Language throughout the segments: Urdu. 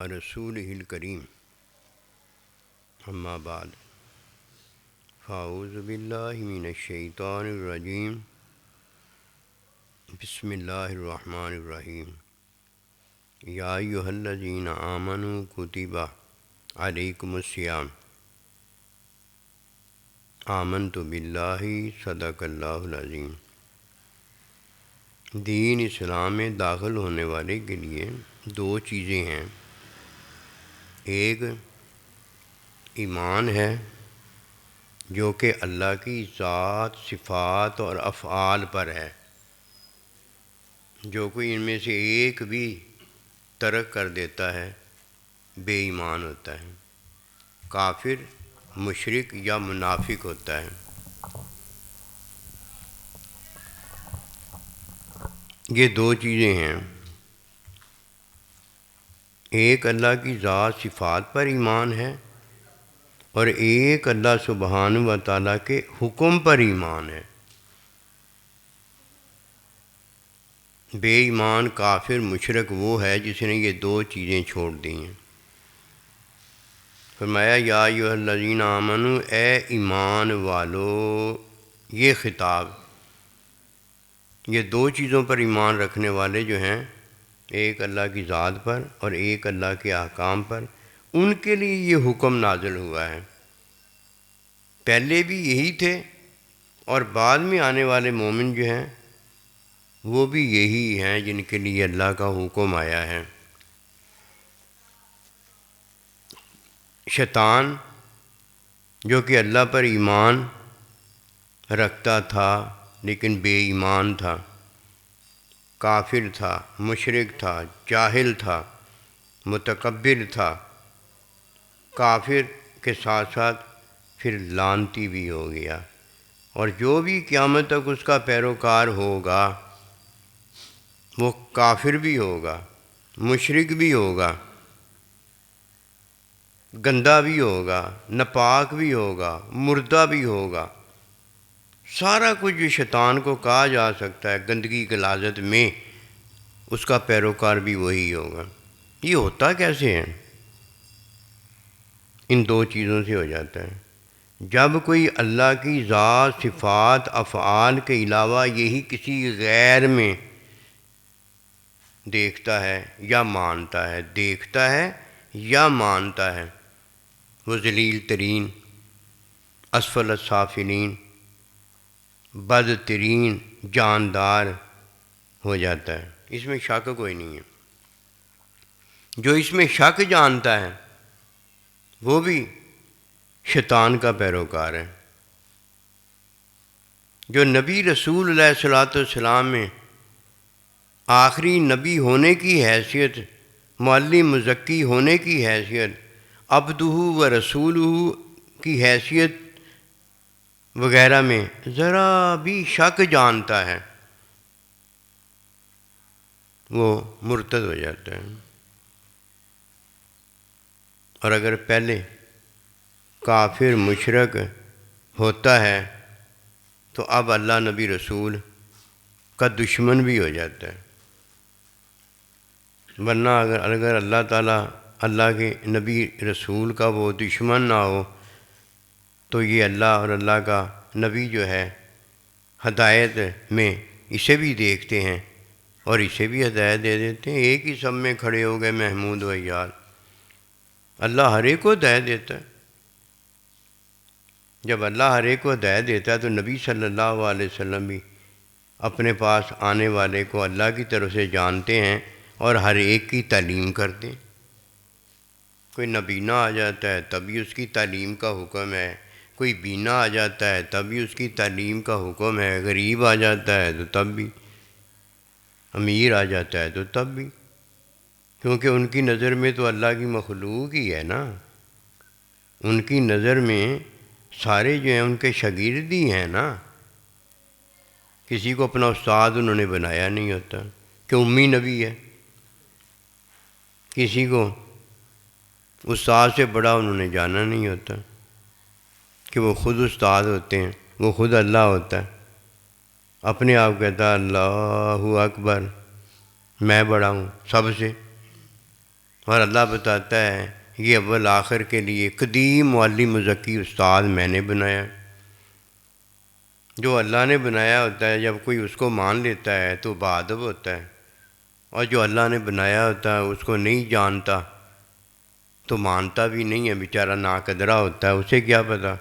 رسولہ الکریم اما بعد فاعوذ باللہ من الشیطان الرجیم بسم اللہ الرحمن الرحیم یا ایھا الذین آمنوا کتب علیکم الصیام آمنت باللہ صدق اللہ العظیم۔ دین اسلام میں داخل ہونے والے کے لیے دو چیزیں ہیں، ایک ایمان ہے جو کہ اللہ کی ذات، صفات اور افعال پر ہے۔ جو کوئی ان میں سے ایک بھی ترک کر دیتا ہے بے ایمان ہوتا ہے، کافر، مشرک یا منافق ہوتا ہے۔ یہ دو چیزیں ہیں، ایک اللہ کی ذات صفات پر ایمان ہے اور ایک اللہ سبحانہ و تعالیٰ کے حکم پر ایمان ہے۔ بے ایمان کافر مشرک وہ ہے جس نے یہ دو چیزیں چھوڑ دی ہیں۔ فرمایا یا ایھا الذین آمنوا، اے ایمان والو، یہ خطاب یہ دو چیزوں پر ایمان رکھنے والے جو ہیں، ایک اللہ کی ذات پر اور ایک اللہ کے احکام پر، ان کے لیے یہ حکم نازل ہوا ہے۔ پہلے بھی یہی تھے اور بعد میں آنے والے مومن جو ہیں وہ بھی یہی ہیں جن کے لیے اللہ کا حکم آیا ہے۔ شیطان جو کہ اللہ پر ایمان رکھتا تھا لیکن بے ایمان تھا، کافر تھا، مشرک تھا، جاہل تھا، متکبر تھا، کافر کے ساتھ ساتھ پھر لعنتی بھی ہو گیا، اور جو بھی قیامت تک اس کا پیروکار ہوگا وہ کافر بھی ہوگا، مشرک بھی ہوگا، گندا بھی ہوگا، ناپاک بھی ہوگا، مردہ بھی ہوگا، سارا کچھ جو شیطان کو کہا جا سکتا ہے گندگی غلاظت میں، اس کا پیروکار بھی وہی ہوگا۔ یہ ہوتا کیسے ہے؟ ان دو چیزوں سے ہو جاتا ہے۔ جب کوئی اللہ کی ذات، صفات، افعال کے علاوہ یہی کسی غیر میں دیکھتا ہے یا مانتا ہے، دیکھتا ہے یا مانتا ہے، وہ ذلیل ترین، اسفل السافلین، بدترین جاندار ہو جاتا ہے۔ اس میں شک کوئی نہیں ہے۔ جو اس میں شک جانتا ہے وہ بھی شیطان کا پیروکار ہے۔ جو نبی رسول علیہ الصلوۃ والسلام میں آخری نبی ہونے کی حیثیت، معلم مزکی ہونے کی حیثیت، عبدہ و رسولہ کی حیثیت وغیرہ میں ذرا بھی شک جانتا ہے وہ مرتد ہو جاتا ہے۔ اور اگر پہلے کافر مشرک ہوتا ہے تو اب اللہ نبی رسول کا دشمن بھی ہو جاتا ہے۔ ورنہ اگر اللہ تعالیٰ اللہ کے نبی رسول کا وہ دشمن نہ ہو تو یہ اللہ اور اللہ کا نبی جو ہے ہدایت میں اسے بھی دیکھتے ہیں اور اسے بھی ہدایت دے دیتے ہیں۔ ایک ہی سب میں کھڑے ہو گئے محمود و ایاد۔ اللہ ہر ایک کو ہدایت دیتا ہے۔ جب اللہ ہر ایک کو ہدایت دیتا ہے تو نبی صلی اللہ علیہ وسلم بھی اپنے پاس آنے والے کو اللہ کی طرف سے جانتے ہیں اور ہر ایک کی تعلیم کرتے ہیں۔ کوئی نابینا آ جاتا ہے تب بھی اس کی تعلیم کا حکم ہے، کوئی بینا آ جاتا ہے تب بھی اس کی تعلیم کا حکم ہے، غریب آ جاتا ہے تو تب بھی، امیر آ جاتا ہے تو تب بھی، کیونکہ ان کی نظر میں تو اللہ کی مخلوق ہی ہے نا۔ ان کی نظر میں سارے جو ہیں ان کے شاگرد ہی ہیں نا۔ کسی کو اپنا استاد انہوں نے بنایا نہیں ہوتا کہ امی نبی ہے، کسی کو استاد سے بڑا انہوں نے جانا نہیں ہوتا کہ وہ خود استاد ہوتے ہیں، وہ خود اللہ ہوتا ہے۔ اپنے آپ کہتا ہے اللہ اکبر، میں بڑا ہوں سب سے، اور اللہ بتاتا ہے یہ اول آخر کے لیے قدیم معلم مزکی استاد میں نے بنایا۔ جو اللہ نے بنایا ہوتا ہے جب کوئی اس کو مان لیتا ہے تو باادب ہوتا ہے، اور جو اللہ نے بنایا ہوتا ہے اس کو نہیں جانتا تو مانتا بھی نہیں ہے، بیچارہ ناقدرہ ہوتا ہے، اسے کیا پتہ۔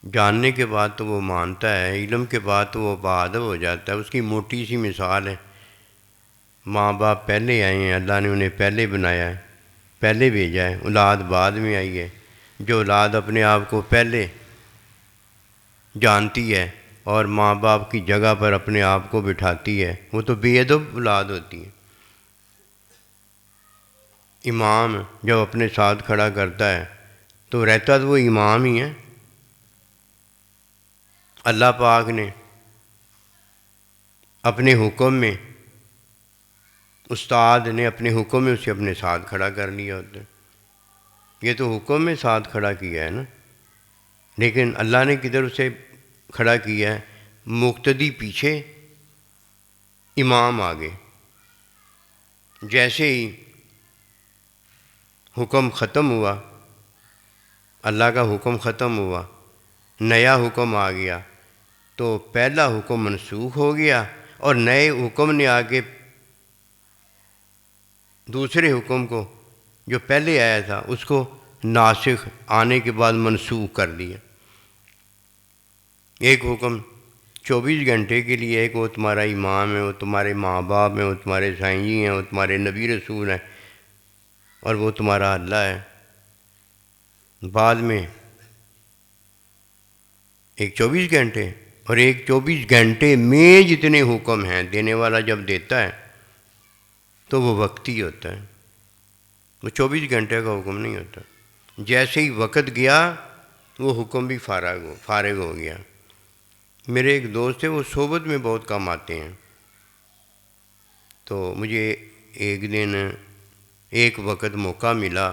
جاننے کے بعد تو وہ مانتا ہے، علم کے بعد تو وہ باادب ہو جاتا ہے۔ اس کی موٹی سی مثال ہے، ماں باپ پہلے آئے ہیں، اللہ نے انہیں پہلے بنایا ہے، پہلے بھیجا ہے، اولاد بعد میں آئی ہے۔ جو اولاد اپنے آپ کو پہلے جانتی ہے اور ماں باپ کی جگہ پر اپنے آپ کو بٹھاتی ہے وہ تو بے ادب اولاد ہوتی ہے۔ امام جب اپنے ساتھ کھڑا کرتا ہے تو رہتا تو وہ امام ہی ہے۔ اللہ پاک نے اپنے حکم میں، استاد نے اپنے حکم میں اسے اپنے ساتھ کھڑا کر لیا ہوتا ہے۔ یہ تو حکم میں ساتھ کھڑا کیا ہے نا، لیکن اللہ نے کدھر اسے کھڑا کیا ہے؟ مقتدی پیچھے، امام آگے۔ جیسے ہی حکم ختم ہوا، اللہ کا حکم ختم ہوا، نیا حکم آ گیا تو پہلا حکم منسوخ ہو گیا اور نئے حکم نے آ کے دوسرے حکم کو جو پہلے آیا تھا اس کو ناسخ آنے کے بعد منسوخ کر دیا۔ ایک حکم 24 گھنٹے کے لیے ہے کہ وہ تمہارا امام ہے، وہ تمہارے ماں باپ ہیں، وہ تمہارے سائیں جی ہیں، وہ تمہارے نبی رسول ہیں، اور وہ تمہارا اللہ ہے۔ بعد میں ایک 24 گھنٹے اور ایک 24 گھنٹے میں جتنے حکم ہیں دینے والا جب دیتا ہے تو وہ وقتی ہوتا ہے، وہ 24 گھنٹے کا حکم نہیں ہوتا۔ جیسے ہی وقت گیا وہ حکم بھی فارغ ہو گیا۔ میرے ایک دوست ہیں، وہ صحبت میں بہت کم آتے ہیں، تو مجھے ایک دن ایک وقت موقع ملا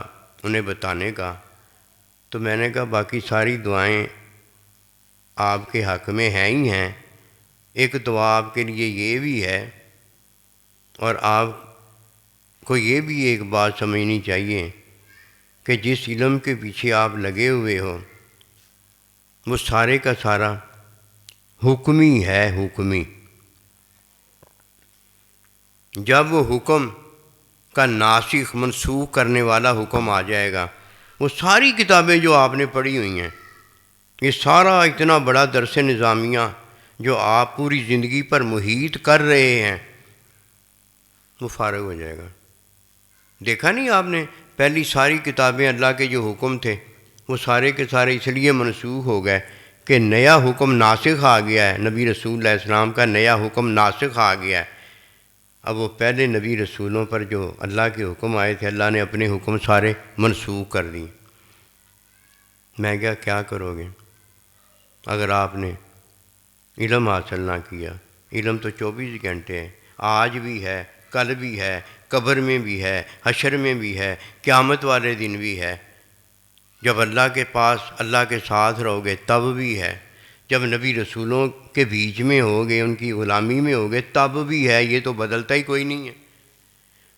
انہیں بتانے کا، تو میں نے کہا باقی ساری دعائیں آپ کے حق میں ہیں ہی ہیں، ایک دعا آپ کے لیے یہ بھی ہے، اور آپ کو یہ بھی ایک بات سمجھنی چاہیے کہ جس علم کے پیچھے آپ لگے ہوئے ہو وہ سارے کا سارا حکمی ہے، حکمی۔ جب وہ حکم کا ناسخ منسوخ کرنے والا حکم آ جائے گا، وہ ساری کتابیں جو آپ نے پڑھی ہوئی ہیں، یہ سارا اتنا بڑا درس نظامیہ جو آپ پوری زندگی پر محیط کر رہے ہیں، وہ فارغ ہو جائے گا۔ دیکھا نہیں آپ نے، پہلی ساری کتابیں اللہ کے جو حکم تھے وہ سارے کے سارے اس لیے منسوخ ہو گئے کہ نیا حکم ناسخ آ گیا ہے، نبی رسول علیہ السلام کا نیا حکم ناسخ آ گیا ہے۔ اب وہ پہلے نبی رسولوں پر جو اللہ کے حکم آئے تھے اللہ نے اپنے حکم سارے منسوخ کر دیے۔ میں کیا کرو گے اگر آپ نے علم حاصل نہ کیا؟ علم تو 24 گھنٹے ہے، آج بھی ہے، کل بھی ہے، قبر میں بھی ہے، حشر میں بھی ہے، قیامت والے دن بھی ہے۔ جب اللہ کے پاس اللہ کے ساتھ رہو گے تب بھی ہے، جب نبی رسولوں کے بیچ میں ہوگے، ان کی غلامی میں ہوگے تب بھی ہے، یہ تو بدلتا ہی کوئی نہیں ہے۔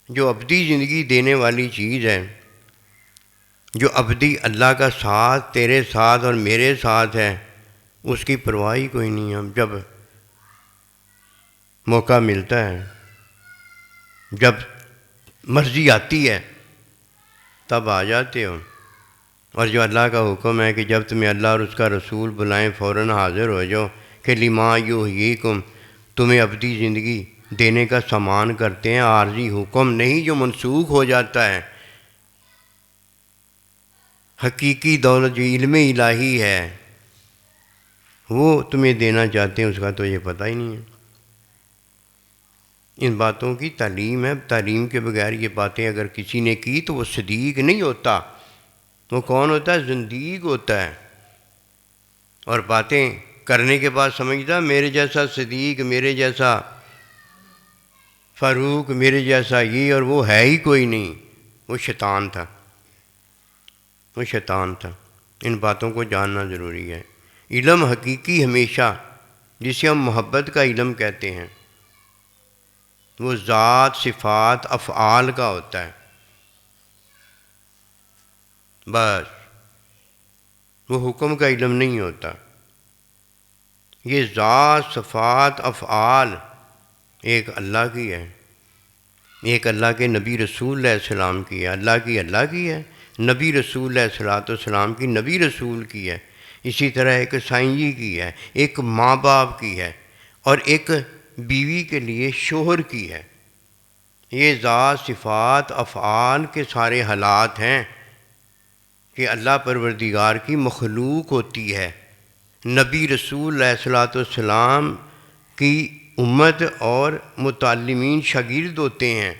جو ابدی زندگی دینے والی چیز ہے، جو ابدی اللہ کا ساتھ تیرے ساتھ اور میرے ساتھ ہے، اس کی پرواہ ہی کوئی نہیں ہے۔ جب موقع ملتا ہے، جب مرضی آتی ہے تب آ جاتے ہو، اور جو اللہ کا حکم ہے کہ جب تمہیں اللہ اور اس کا رسول بلائیں فوراً حاضر ہو جاؤ، کہ لما یحییکم، تمہیں ابدی زندگی دینے کا سامان کرتے ہیں، عارضی حکم نہیں جو منسوخ ہو جاتا ہے۔ حقیقی دولت جو علم الہی ہے وہ تمہیں دینا چاہتے ہیں، اس کا تو یہ پتہ ہی نہیں ہے۔ ان باتوں کی تعلیم ہے، تعلیم کے بغیر یہ باتیں اگر کسی نے کی تو وہ صدیق نہیں ہوتا، وہ کون ہوتا ہے؟ زندیق ہوتا ہے۔ اور باتیں کرنے کے بعد سمجھتا میرے جیسا صدیق، میرے جیسا فاروق، میرے جیسا یہ، اور وہ ہے ہی کوئی نہیں، وہ شیطان تھا، وہ شیطان تھا۔ ان باتوں کو جاننا ضروری ہے۔ علم حقیقی ہمیشہ جسے ہم محبت کا علم کہتے ہیں وہ ذات، صفات، افعال کا ہوتا ہے۔ بس وہ حکم کا علم نہیں ہوتا. یہ ذات صفات افعال ایک اللہ کی ہے، ایک اللہ کے نبی رسول علیہ السلام کی ہے. اللہ کی ہے، نبی رسول علیہ الصلوۃ والسلام کی نبی رسول کی ہے. اسی طرح ایک سائنجی کی ہے، ایک ماں باپ کی ہے، اور ایک بیوی کے لیے شوہر کی ہے. یہ ذات صفات افعال کے سارے حالات ہیں کہ اللہ پروردگار کی مخلوق ہوتی ہے. نبی رسول علیہ الصلوۃ والسلام کی امت اور متعلمین شاگرد ہوتے ہیں،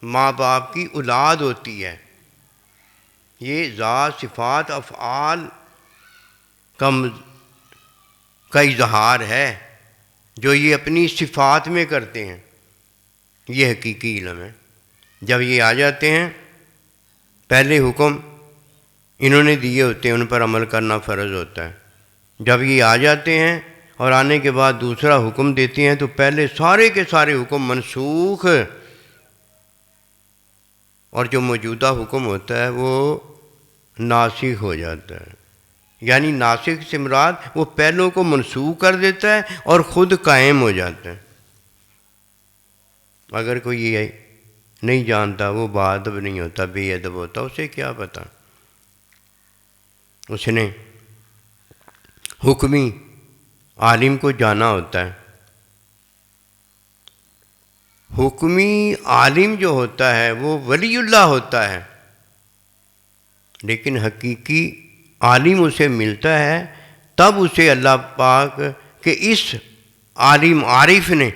ماں باپ کی اولاد ہوتی ہے. یہ ذات صفات افعال کا اظہار ہے جو یہ اپنی صفات میں کرتے ہیں. یہ حقیقی علم ہے. جب یہ آ جاتے ہیں، پہلے حکم انہوں نے دیے ہوتے ہیں، ان پر عمل کرنا فرض ہوتا ہے. جب یہ آ جاتے ہیں اور آنے کے بعد دوسرا حکم دیتے ہیں تو پہلے سارے کے سارے حکم منسوخ، اور جو موجودہ حکم ہوتا ہے وہ ناسخ ہو جاتا ہے. یعنی ناسخ سے مراد وہ پہلوں کو منسوخ کر دیتا ہے اور خود قائم ہو جاتا ہے. اگر کوئی یہ نہیں جانتا وہ باادب نہیں ہوتا، بے ادب ہوتا، اسے کیا پتہ. اس نے حکمی عالم کو جانا ہوتا ہے. حکمی عالم جو ہوتا ہے وہ ولی اللہ ہوتا ہے، لیکن حقیقی عالم اسے ملتا ہے تب اسے اللہ پاک کے اس عالم عارف نے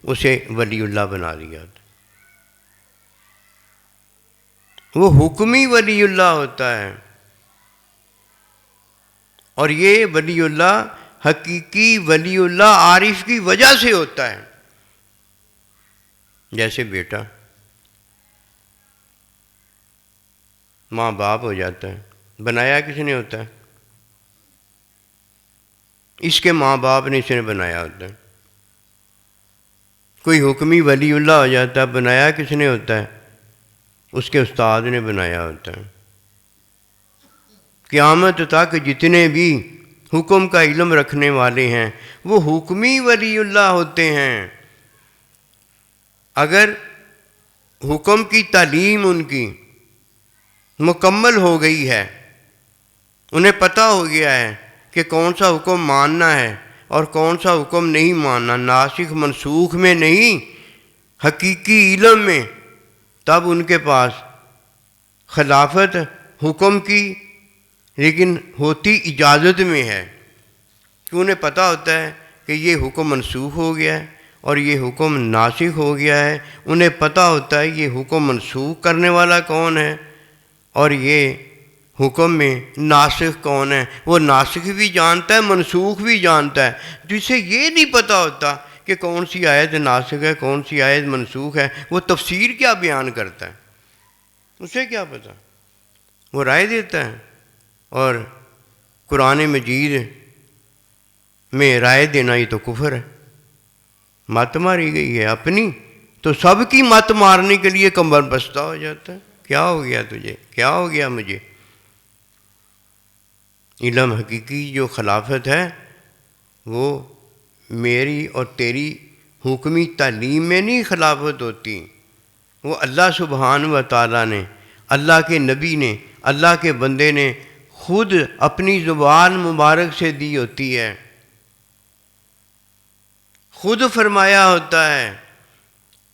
اسے ولی اللہ بنا دیا تھا. وہ حکمی ولی اللہ ہوتا ہے، اور یہ ولی اللہ حقیقی ولی اللہ عارف کی وجہ سے ہوتا ہے. جیسے بیٹا ماں باپ ہو جاتا ہے، بنایا کس نے ہوتا ہے؟ اس کے ماں باپ نے اسے بنایا ہوتا ہے. کوئی حکمی ولی اللہ ہو جاتا ہے، بنایا کس نے ہوتا ہے؟ اس کے استاد نے بنایا ہوتا ہے. قیامت تک جتنے بھی حکم کا علم رکھنے والے ہیں وہ حکمی ولی اللہ ہوتے ہیں. اگر حکم کی تعلیم ان کی مکمل ہو گئی ہے، انہیں پتہ ہو گیا ہے کہ کون سا حکم ماننا ہے اور کون سا حکم نہیں ماننا، ناسخ منسوخ میں نہیں، حقیقی علم میں، تب ان کے پاس خلافت حکم کی لیکن ہوتی اجازت میں ہے. کہ انہیں پتہ ہوتا ہے کہ یہ حکم منسوخ ہو گیا ہے اور یہ حکم ناسخ ہو گیا ہے. انہیں پتہ ہوتا ہے یہ حکم منسوخ کرنے والا کون ہے اور یہ حکم میں ناسخ کون ہے. وہ ناسخ بھی جانتا ہے، منسوخ بھی جانتا ہے. جسے یہ نہیں پتہ ہوتا کہ کون سی آیت ناسخ ہے کون سی آیت منسوخ ہے، وہ تفسیر کیا بیان کرتا ہے، اسے کیا پتہ. وہ رائے دیتا ہے، اور قرآن مجید میں رائے دینا یہ تو کفر ہے. مت ماری گئی ہے اپنی، تو سب کی مت مارنے کے لیے کمر بستہ ہو جاتا ہے. کیا ہو گیا تجھے، کیا ہو گیا مجھے. علم حقیقی جو خلافت ہے وہ میری اور تیری حکمی تعلیم میں نہیں خلافت ہوتی، وہ اللہ سبحانہ و تعالیٰ نے، اللہ کے نبی نے، اللہ کے بندے نے خود اپنی زبان مبارک سے دی ہوتی ہے. خود فرمایا ہوتا ہے.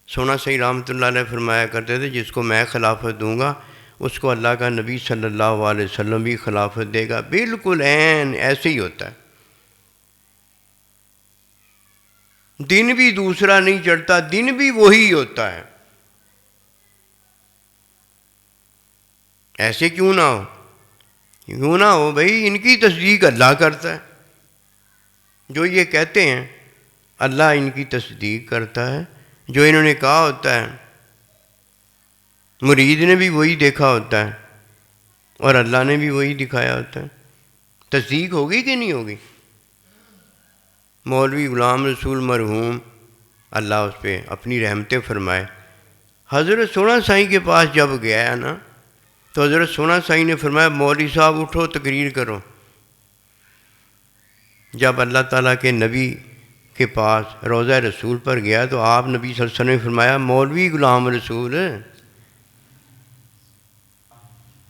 سونا سید رحمۃ اللہ علیہ فرمایا کرتے تھے جس کو میں خلافت دوں گا اس کو اللہ کا نبی صلی اللہ علیہ وسلم بھی خلافت دے گا. بالکل عین ایسے ہی ہوتا ہے. دن بھی دوسرا نہیں چڑھتا، دن بھی وہی ہوتا ہے. ایسے کیوں نہ ہو، کیوں نہ ہو بھائی، ان کی تصدیق اللہ کرتا ہے. جو یہ کہتے ہیں اللہ ان کی تصدیق کرتا ہے. جو انہوں نے کہا ہوتا ہے مرید نے بھی وہی دیکھا ہوتا ہے اور اللہ نے بھی وہی دکھایا ہوتا ہے. تصدیق ہوگی کہ نہیں ہوگی؟ مولوی غلام رسول مرحوم اللہ اس پہ اپنی رحمتیں فرمائے، حضرت سونا سائیں کے پاس جب گیا نا تو حضرت سونا سائی نے فرمایا مولوی صاحب اٹھو تقریر کرو۔ جب اللہ تعالیٰ کے نبی کے پاس روضہ رسول پر گیا تو آپ نبی صلی اللہ علیہ وسلم نے فرمایا مولوی غلام رسول،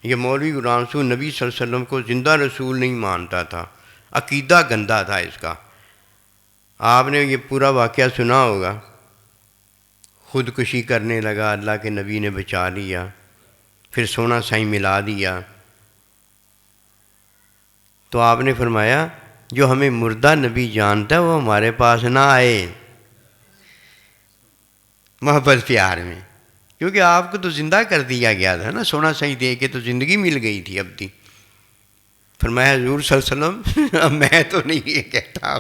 یہ مولوی غلام رسول نبی صلی اللہ علیہ وسلم کو زندہ رسول نہیں مانتا تھا، عقیدہ گندا تھا اس کا۔ آپ نے یہ پورا واقعہ سنا ہوگا، خودکشی کرنے لگا، اللہ کے نبی نے بچا لیا، پھر سونا سائی ملا دیا۔ تو آپ نے فرمایا جو ہمیں مردہ نبی جانتا ہے وہ ہمارے پاس نہ آئے محبت پیار میں، کیونکہ آپ کو تو زندہ کر دیا گیا تھا نا، سونا سائی دے کے تو زندگی مل گئی تھی اب تھی۔ فرمایا حضور صلی اللہ علیہ وسلم میں تو نہیں یہ کہتا،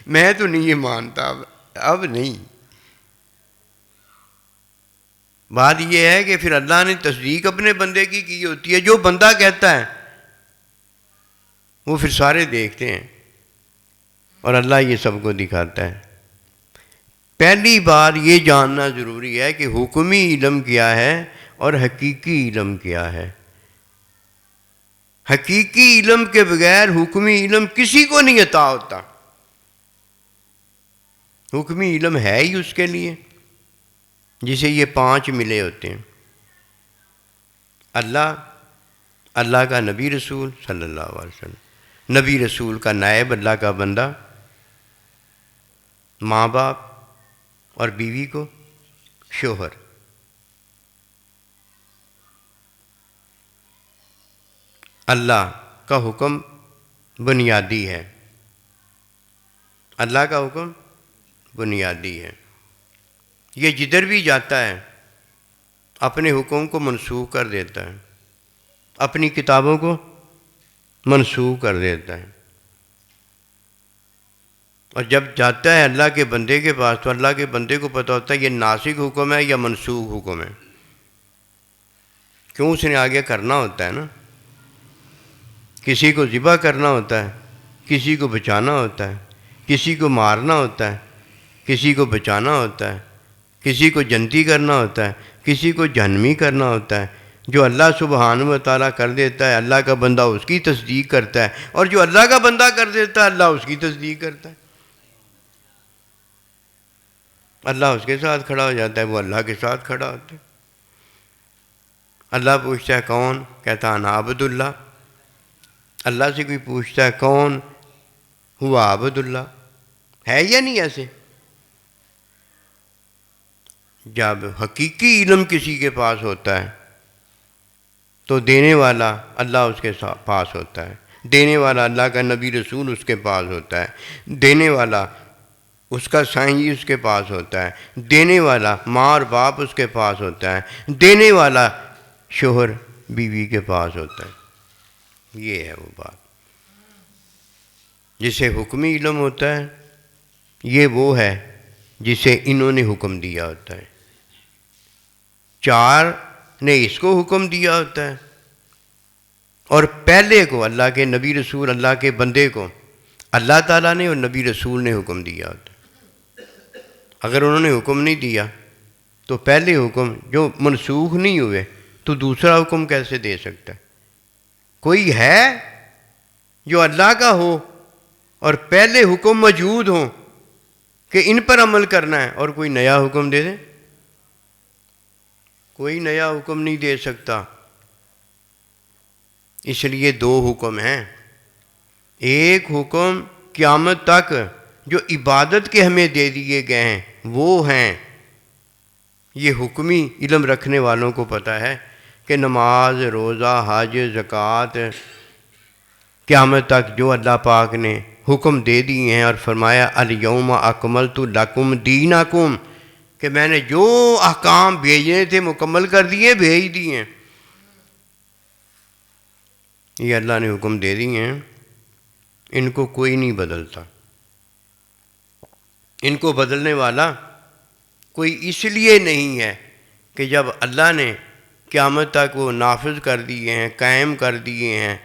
میں تو نہیں یہ مانتا، اب نہیں۔ بات یہ ہے کہ پھر اللہ نے تصدیق اپنے بندے کی ہوتی ہے، جو بندہ کہتا ہے وہ پھر سارے دیکھتے ہیں، اور اللہ یہ سب کو دکھاتا ہے۔ پہلی بات یہ جاننا ضروری ہے کہ حکمی علم کیا ہے اور حقیقی علم کیا ہے۔ حقیقی علم کے بغیر حکمی علم کسی کو نہیں عطا ہوتا۔ حکمی علم ہے ہی اس کے لیے جسے یہ 5 ملے ہوتے ہیں، اللہ کا نبی رسول صلی اللہ علیہ وسلم، نبی رسول کا نائب اللہ کا بندہ، ماں باپ اور بیوی کو شوہر۔ اللہ کا حکم بنیادی ہے، اللہ کا حکم بنیادی ہے، یہ جدھر بھی جاتا ہے اپنے حکم کو منسوخ کر دیتا ہے، اپنی کتابوں کو منسوخ کر دیتا ہے، اور جب جاتا ہے اللہ کے بندے کے پاس تو اللہ کے بندے کو پتہ ہوتا ہے یہ ناسخ حکم ہے یا منسوخ حکم ہے، کیوں اس نے آگے کرنا ہوتا ہے نا، کسی کو ذبح کرنا ہوتا ہے، کسی کو بچانا ہوتا ہے، کسی کو مارنا ہوتا ہے، کسی کو بچانا ہوتا ہے، کسی کو جنتی کرنا ہوتا ہے، کسی کو جہنمی کرنا ہوتا ہے۔ جو اللہ سبحانہ و تعالیٰ کر دیتا ہے اللہ کا بندہ اس کی تصدیق کرتا ہے، اور جو اللہ کا بندہ کر دیتا ہے اللہ اس کی تصدیق کرتا ہے۔ اللہ اس کے ساتھ کھڑا ہو جاتا ہے، وہ اللہ کے ساتھ کھڑا ہوتا ہے۔ اللہ پوچھتا ہے کون؟ کہتا انا عبد اللہ۔ اللہ سے کوئی پوچھتا ہے کون؟ ہوا عبد اللہ۔ ہے یا نہیں ایسے؟ جب حقیقی علم کسی کے پاس ہوتا ہے تو دینے والا اللہ اس کے پاس ہوتا ہے، دینے والا اللہ کا نبی رسول اس کے پاس ہوتا ہے، دینے والا اس کا سائیں اس کے پاس ہوتا ہے، دینے والا ماں اور باپ اس کے پاس ہوتا ہے، دینے والا شوہر بیوی کے پاس ہوتا ہے۔ یہ ہے وہ بات جسے حکمی علم ہوتا ہے، یہ وہ ہے جسے انہوں نے حکم دیا ہوتا ہے، 4 نے اس کو حکم دیا ہوتا ہے، اور پہلے کو اللہ کے نبی رسول اللہ کے بندے کو اللہ تعالیٰ نے اور نبی رسول نے حکم دیا ہوتا ہے۔ اگر انہوں نے حکم نہیں دیا تو پہلے حکم جو منسوخ نہیں ہوئے تو دوسرا حکم کیسے دے سکتا ہے؟ کوئی ہے جو اللہ کا ہو اور پہلے حکم موجود ہوں کہ ان پر عمل کرنا ہے اور کوئی نیا حکم دے دے؟ کوئی نیا حکم نہیں دے سکتا۔ اس لیے 2 حکم ہیں، ایک حکم قیامت تک جو عبادت کے ہمیں دے دیے گئے ہیں وہ ہیں، یہ حکمی علم رکھنے والوں کو پتہ ہے کہ نماز، روزہ، حج، زکوٰۃ قیامت تک جو اللہ پاک نے حکم دے دیے ہیں، اور فرمایا الیوم اکملت لکم دینکم، کہ میں نے جو احکام بھیجنے تھے مکمل کر دیے، بھیج دیے ہیں۔ یہ اللہ نے حکم دے دیے ہیں، ان کو کوئی نہیں بدلتا، ان کو بدلنے والا کوئی اس لیے نہیں ہے کہ جب اللہ نے قیامت تک وہ نافذ کر دیے ہیں، قائم کر دیے ہیں،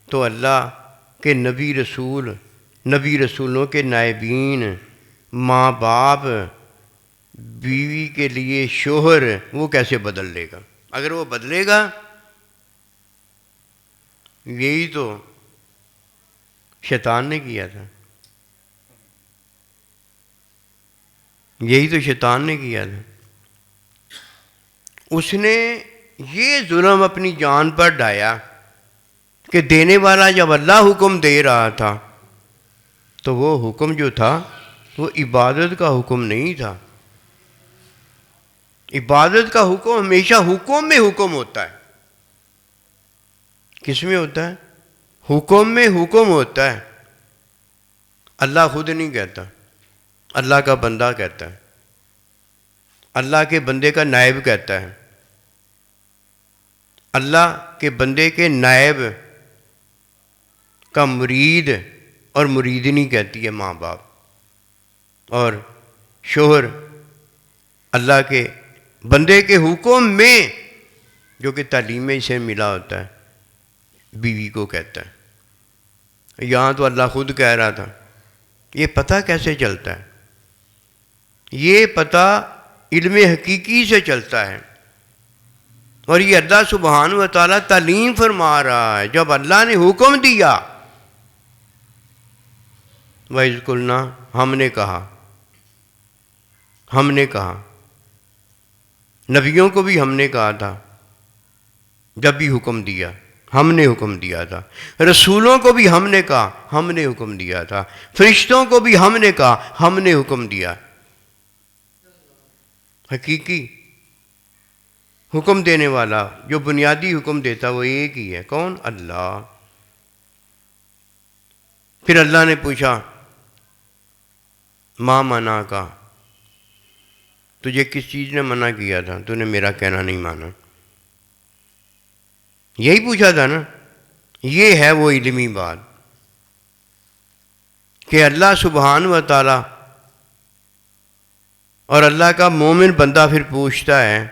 تو اللہ کے نبی رسولوں کے نائبین، ماں باپ، بیوی کے لیے شوہر، وہ کیسے بدل لے گا؟ اگر وہ بدلے گا یہی تو شیطان نے کیا تھا، یہی تو شیطان نے کیا تھا۔ اس نے یہ ظلم اپنی جان پر ڈھایا کہ دینے والا جب اللہ حکم دے رہا تھا تو وہ حکم جو تھا وہ عبادت کا حکم نہیں تھا۔ عبادت کا حکم ہمیشہ حکم میں حکم ہوتا ہے۔ کس میں ہوتا ہے؟ حکم میں حکم ہوتا ہے۔ اللہ خود نہیں کہتا، اللہ کا بندہ کہتا ہے، اللہ کے بندے کا نائب کہتا ہے، اللہ کے بندے کے نائب کا مرید اور مریدنی کہتی ہے ماں باپ، اور شوہر اللہ کے بندے کے حکم میں جو کہ تعلیم میں اسے ملا ہوتا ہے بیوی کو کہتا ہے۔ یہاں تو اللہ خود کہہ رہا تھا۔ یہ پتہ کیسے چلتا ہے؟ یہ پتہ علم حقیقی سے چلتا ہے، اور یہ اللہ سبحانہ و تعالیٰ تعلیم فرما رہا ہے۔ جب اللہ نے حکم دیا، وَإِذْ قُلْنَا، ہم نے کہا، نبیوں کو بھی ہم نے کہا تھا، جب بھی حکم دیا ہم نے حکم دیا تھا، رسولوں کو بھی ہم نے کہا، ہم نے حکم دیا تھا، فرشتوں کو بھی ہم نے کہا، ہم نے حکم دیا۔ حقیقی حکم دینے والا جو بنیادی حکم دیتا وہ ایک ہی ہے، کون؟ اللہ۔ پھر اللہ نے پوچھا ماں منع کا، تجھے کس چیز نے منع کیا تھا؟ تو نے میرا کہنا نہیں مانا۔ یہی پوچھا تھا نا۔ یہ ہے وہ علمی بات کہ اللہ سبحانہ و تعالیٰ اور اللہ کا مومن بندہ پھر پوچھتا ہے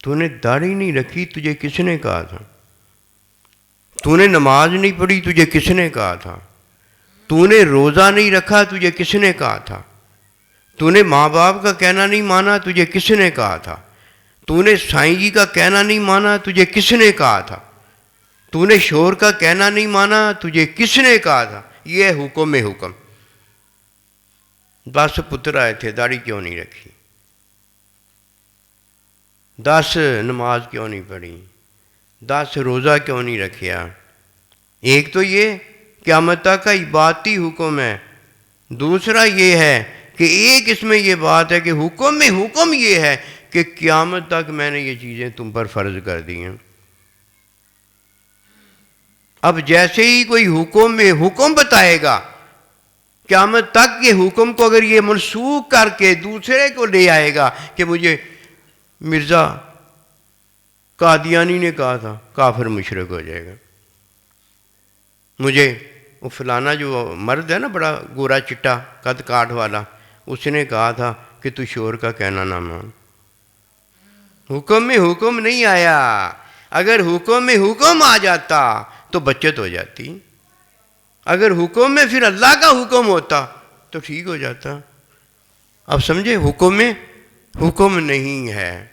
تو نے داڑھی نہیں رکھی، تجھے کس نے کہا تھا؟ تو نے نماز نہیں پڑھی، تجھے کس نے کہا تھا؟ تو نے روزہ نہیں رکھا، تجھے کس نے کہا تھا؟ تو نے ماں باپ کا کہنا نہیں مانا، تجھے کس نے کہا تھا؟ تو نے سائیں جی کا کہنا نہیں مانا، تجھے کس نے کہا تھا؟ تو نے شوہر کا کہنا نہیں مانا، تجھے کس نے کہا تھا؟ یہ حکم میں حکم۔ 10 پتر آئے تھے، داڑھی کیوں نہیں رکھی؟ 10 نماز کیوں نہیں پڑھی؟ 10 روزہ کیوں نہیں رکھیا؟ ایک تو یہ قیامت تک کا عبادتی حکم ہے، دوسرا یہ ہے کہ ایک اس میں یہ بات ہے کہ حکم میں حکم یہ ہے کہ قیامت تک میں نے یہ چیزیں تم پر فرض کر دی ہیں۔ اب جیسے ہی کوئی حکم میں حکم بتائے گا، قیامت تک کے حکم کو اگر یہ منسوخ کر کے دوسرے کو لے آئے گا کہ مجھے مرزا قادیانی نے کہا تھا، کافر مشرک ہو جائے گا۔ مجھے وہ فلانا جو مرد ہے نا، بڑا گورا چٹا قد کاٹ والا، اس نے کہا تھا کہ تو شوہر کا کہنا نہ مان۔ حکم میں حکم نہیں آیا۔ اگر حکم میں حکم آ جاتا تو بچت ہو جاتی، اگر حکم میں پھر اللہ کا حکم ہوتا تو ٹھیک ہو جاتا۔ اب سمجھے، حکم میں حکم نہیں ہے۔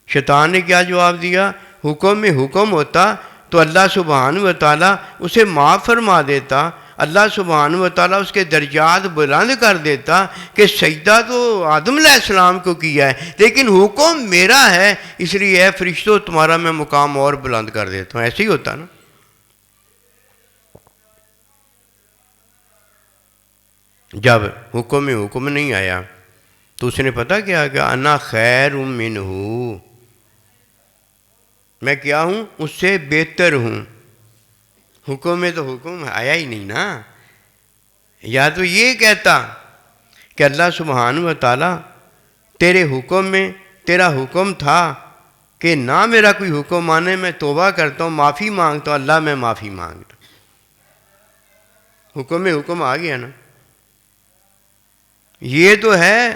شیطان نے کیا جواب دیا؟ حکم میں حکم ہوتا تو اللہ سبحانہ و تعالیٰ اسے معاف فرما دیتا، اللہ سبحانہ و تعالیٰ اس کے درجات بلند کر دیتا کہ سجدہ تو آدم علیہ السلام کو کیا ہے، لیکن حکم میرا ہے، اس لیے اے فرشتوں تمہارا میں مقام اور بلند کر دیتا ہوں۔ ایسے ہی ہوتا نا۔ جب حکم میں حکم نہیں آیا تو اس نے پتہ کیا کہ انا خیر منہ، میں کیا ہوں؟ اس سے بہتر ہوں۔ حکم میں تو حکم آیا ہی نہیں نا۔ یا تو یہ کہتا کہ اللہ سبحانہ و تعالیٰ تیرے حکم میں، تیرا حکم تھا کہ نہ میرا کوئی حکم مانے، میں توبہ کرتا ہوں، معافی مانگتا ہوں، اللہ میں معافی مانگتا ہوں۔ حکم میں حکم آ گیا نا۔ یہ تو ہے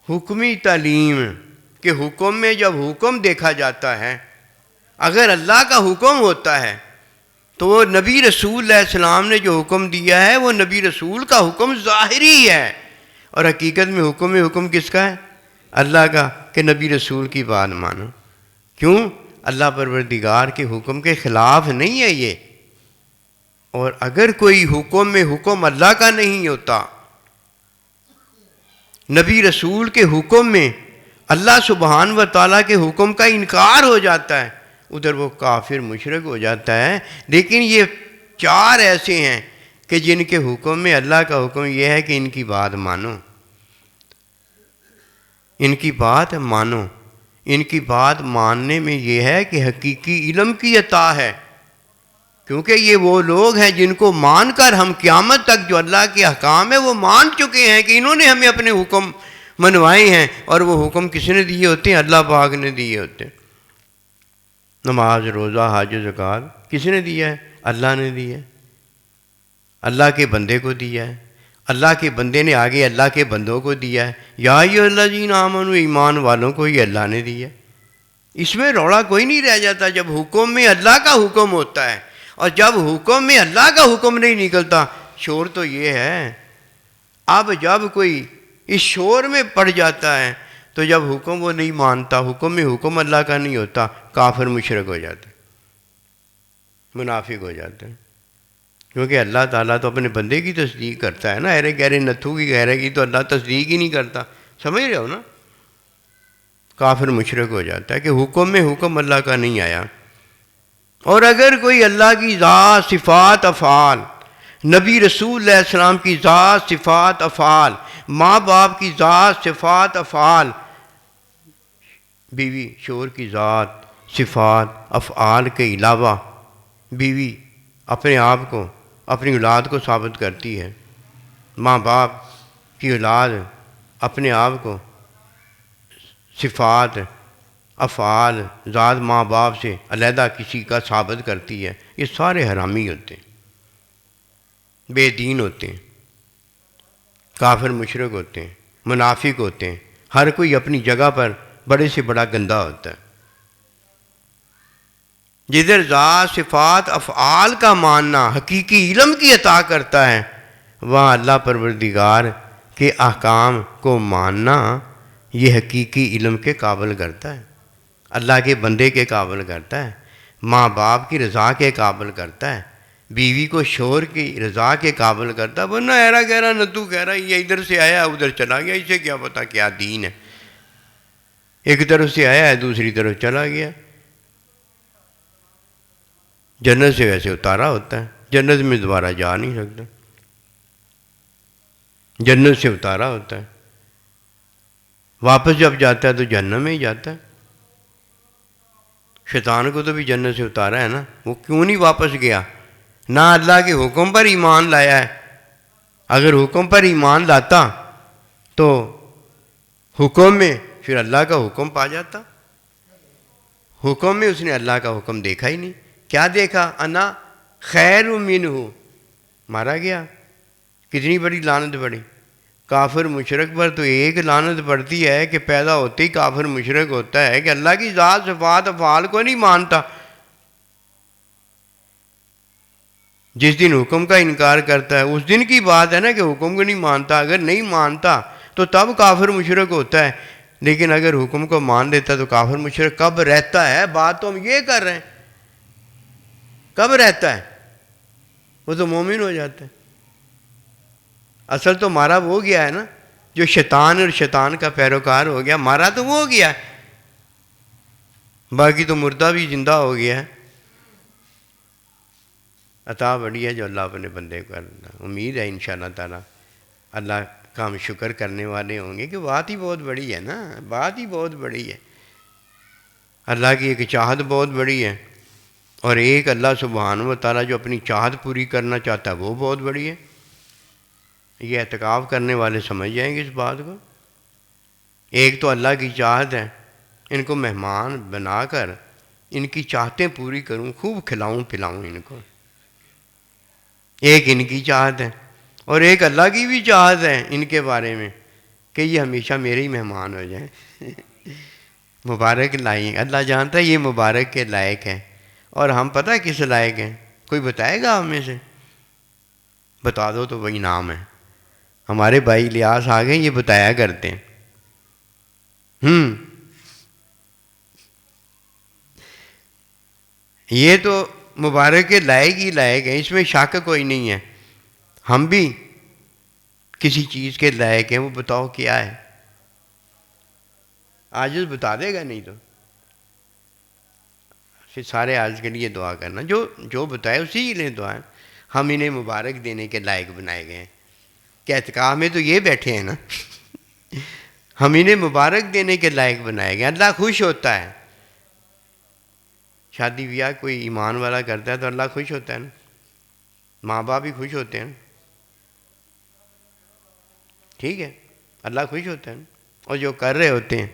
حکمی تعلیم کہ حکم میں جب حکم دیکھا جاتا ہے، اگر اللہ کا حکم ہوتا ہے تو وہ نبی رسول علیہ السلام نے جو حکم دیا ہے وہ نبی رسول کا حکم ظاہری ہے، اور حقیقت میں حکم کس کا ہے؟ اللہ کا، کہ نبی رسول کی بات مانو۔ کیوں؟ اللہ پروردگار کے حکم کے خلاف نہیں ہے یہ. اور اگر کوئی حکم میں حکم اللہ کا نہیں ہوتا، نبی رسول کے حکم میں اللہ سبحانہ و تعالیٰ کے حکم کا انکار ہو جاتا ہے، ادھر وہ کافر مشرک ہو جاتا ہے. لیکن یہ 4 ایسے ہیں کہ جن کے حکم میں اللہ کا حکم یہ ہے کہ ان کی بات مانو، ان کی بات مانو. ان کی بات ماننے میں یہ ہے کہ حقیقی علم کی عطا ہے، کیونکہ یہ وہ لوگ ہیں جن کو مان کر ہم قیامت تک جو اللہ کے احکام ہیں وہ مان چکے ہیں کہ انہوں نے ہمیں اپنے حکم منوائے ہیں. اور وہ حکم کس نے دیے ہوتے ہیں؟ اللہ پاک نے دیے ہوتے ہیں. نماز، روزہ، حج، زکوٰۃ کس نے دیا ہے؟ اللہ نے دیا ہے، اللہ کے بندے کو دیا ہے. اللہ کے بندے نے آگے اللہ کے بندوں کو دیا ہے. یا ایھا الذین آمنوا، ایمان والوں کو یہ اللہ نے دیا ہے. اس میں روڑا کوئی نہیں رہ جاتا. جب حکم میں اللہ کا حکم ہوتا ہے اور جب حکم میں اللہ کا حکم نہیں نکلتا، شور تو یہ ہے. اب جب کوئی اس شور میں پڑ جاتا ہے تو جب حکم وہ نہیں مانتا، حکم میں حکم اللہ کا نہیں ہوتا، کافر مشرک ہو جاتا ہے، منافق ہو جاتا ہے. کیونکہ اللہ تعالیٰ تو اپنے بندے کی تصدیق کرتا ہے نا. ارے گہرے نتھو کی گہرے کی تو اللہ تصدیق ہی نہیں کرتا. سمجھ رہے ہو نا؟ کافر مشرک ہو جاتا ہے کہ حکم میں حکم اللہ کا نہیں آیا. اور اگر کوئی اللہ کی ذات، صفات، افعال، نبی رسول علیہ السلام کی ذات، صفات، افعال، ماں باپ کی ذات، صفات، افعال، بیوی شوہر کی ذات، صفات، افعال کے علاوہ بیوی اپنے آپ کو، اپنی اولاد کو ثابت کرتی ہے، ماں باپ کی اولاد اپنے آپ کو صفات، افعال، ذات ماں باپ سے علیحدہ کسی کا ثابت کرتی ہے، یہ سارے حرامی ہوتے ہیں، بے دین ہوتے ہیں، کافر مشرک ہوتے ہیں، منافق ہوتے ہیں. ہر کوئی اپنی جگہ پر بڑے سے بڑا گندا ہوتا ہے. جدھر ذات، صفات، افعال کا ماننا حقیقی علم کی عطا کرتا ہے، وہاں اللہ پروردگار کے احکام کو ماننا یہ حقیقی علم کے قابل کرتا ہے، اللہ کے بندے کے قابل کرتا ہے، ماں باپ کی رضا کے قابل کرتا ہے، بیوی کو شوہر کی رضا کے قابل کرتا ہے. ورنہ ایرا گہرا نتو کہہ رہا یہ ادھر سے آیا ادھر چلا گیا، اسے کیا پتا کیا دین ہے. ایک طرف سے آیا ہے دوسری طرف چلا گیا. جنت سے ویسے اتارا ہوتا ہے، جنت میں دوبارہ جا نہیں سکتا، جنت سے اتارا ہوتا ہے. واپس جب جاتا ہے تو جہنم میں ہی جاتا ہے. شیطان کو تو بھی جنت سے اتارا ہے نا، وہ کیوں نہیں واپس گیا؟ نہ اللہ کے حکم پر ایمان لایا ہے. اگر حکم پر ایمان لاتا تو حکم میں پھر اللہ کا حکم پا جاتا. حکم میں اس نے اللہ کا حکم دیکھا ہی نہیں. کیا دیکھا؟ انا خیر منہ، مارا گیا. کتنی بڑی لعنت پڑی کافر مشرک پر. تو ایک لعنت پڑتی ہے کہ پیدا ہوتے ہی کافر مشرک ہوتا ہے کہ اللہ کی ذات، صفات، افعال کو نہیں مانتا. جس دن حکم کا انکار کرتا ہے اس دن کی بات ہے نا کہ حکم کو نہیں مانتا. اگر نہیں مانتا تو تب کافر مشرک ہوتا ہے. لیکن اگر حکم کو مان لیتا تو کافر مشرک کب رہتا ہے؟ بات تو ہم یہ کر رہے ہیں، کب رہتا ہے؟ وہ تو مومن ہو جاتا ہے. اصل تو مارا وہ گیا ہے نا جو شیطان اور شیطان کا پیروکار ہو گیا. مارا تو وہ گیا ہے، باقی تو مردہ بھی زندہ ہو گیا ہے. عطا بڑی ہے جو اللہ اپنے بندے کو کرنا. امید ہے انشاءاللہ تعالی اللہ کا ہم شکر کرنے والے ہوں گے کہ بات ہی بہت بڑی ہے نا، بات ہی بہت بڑی ہے. اللہ کی ایک چاہت بہت بڑی ہے، اور ایک اللہ سبحانہ و تعالیٰ جو اپنی چاہت پوری کرنا چاہتا ہے وہ بہت بڑی ہے. یہ اعتکاف کرنے والے سمجھ جائیں گے اس بات کو. ایک تو اللہ کی چاہت ہے، ان کو مہمان بنا کر ان کی چاہتیں پوری کروں، خوب کھلاؤں پلاؤں ان کو. ایک ان کی چاہت ہے، اور ایک اللہ کی بھی چاہت ہے ان کے بارے میں کہ یہ ہمیشہ میرے ہی مہمان ہو جائیں. مبارک لائیں. اللہ جانتا ہے یہ مبارک کے لائق ہیں، اور ہم پتہ کس لائق ہیں؟ کوئی بتائے گا ہم میں سے؟ بتا دو تو وہی نام ہے. ہمارے بھائی الیاس آ گئے، یہ بتایا کرتے ہیں. یہ تو مبارک کے لائق ہی لائق ہے، اس میں شک کوئی نہیں ہے۔ ہم بھی کسی چیز کے لائق ہیں، وہ بتاؤ کیا ہے؟ عاجز بتا دے گا، نہیں تو پھر سارے عاجز کے لیے دعا کرنا، جو بتائے اسی کے لیے دعا ہے۔ ہم انہیں مبارک دینے کے لائق بنائے گئے ہیں کہ اعتکاف میں تو یہ بیٹھے ہیں نا ہم انہیں مبارک دینے کے لائق بنائے گئے۔ اللہ خوش ہوتا ہے، شادی بیاہ کوئی ایمان والا کرتا ہے تو اللہ خوش ہوتا ہے نا، ماں باپ بھی خوش ہوتے ہیں، ٹھیک ہے، اللہ خوش ہوتا ہے نا، اور جو کر رہے ہوتے ہیں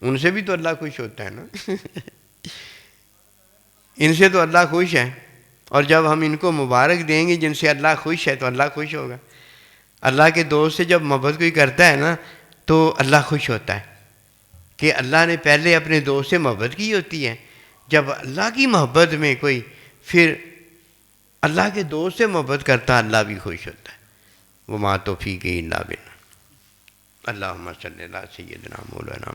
ان سے بھی تو اللہ خوش ہوتا ہے نا ان سے تو اللہ خوش ہے، اور جب ہم ان کو مبارک دیں گے جن سے اللہ خوش ہے تو اللہ خوش ہوگا۔ اللہ کے دوست سے جب محبت کوئی کرتا ہے نا تو اللہ خوش ہوتا ہے کہ اللہ نے پہلے اپنے دوست سے محبت کی ہوتی ہے۔ جب اللہ کی محبت میں کوئی پھر اللہ کے دوست سے محبت کرتا، اللہ بھی خوش ہوتا ہے۔ وما توفیقی الا باللہ۔ اللہم صلی علی سیدنا مولانا